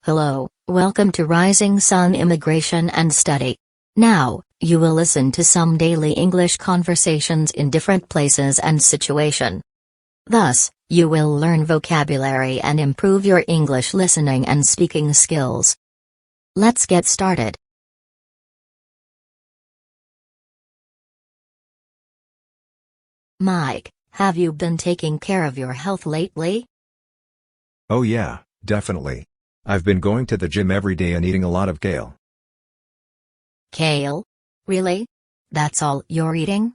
Hello, welcome to Rising Sun Immigration and Study. Now, you will listen to some daily English conversations in different places and situation. Thus, you will learn vocabulary and improve your English listening and speaking skills. Let's get started. Mike, have you been taking care of your health lately? Oh yeah, definitely. I've been going to the gym every day and eating a lot of kale. Kale? Really? That's all you're eating?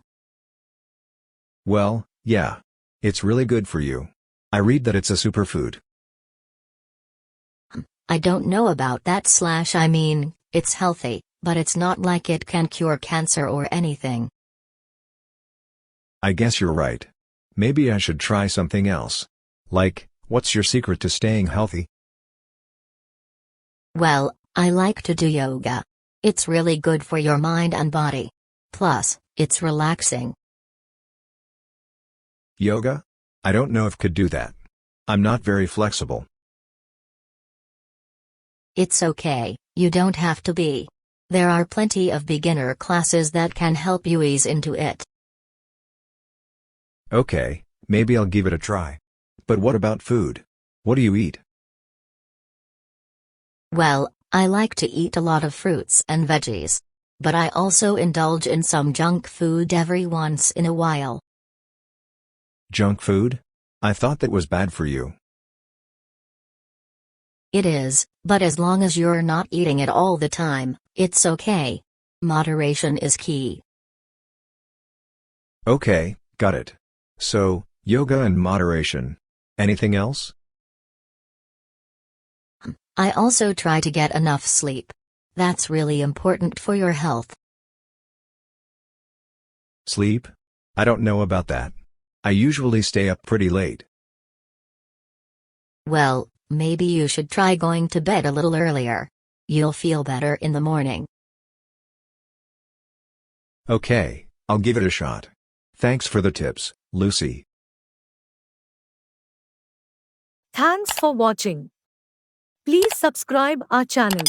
Well, yeah. It's really good for you. I read that it's a superfood. I don't know about that / I mean, it's healthy, but it's not like it can cure cancer or anything. I guess you're right. Maybe I should try something else. Like, what's your secret to staying healthy? Well, I like to do yoga. It's really good for your mind and body. Plus, it's relaxing. Yoga? I don't know if could do that. I'm not very flexible. It's okay, you don't have to be. There are plenty of beginner classes that can help you ease into it. Okay, maybe I'll give it a try. But what about food? What do you eat? Well, I like to eat a lot of fruits and veggies. But I also indulge in some junk food every once in a while. Junk food? I thought that was bad for you. It is, but as long as you're not eating it all the time, it's okay. Moderation is key. Okay, got it. So, yoga and moderation. Anything else? I also try to get enough sleep. That's really important for your health. Sleep? I don't know about that. I usually stay up pretty late. Well, maybe you should try going to bed a little earlier. You'll feel better in the morning. Okay, I'll give it a shot. Thanks for the tips, Lucy. Thanks for watching. Please subscribe our channel.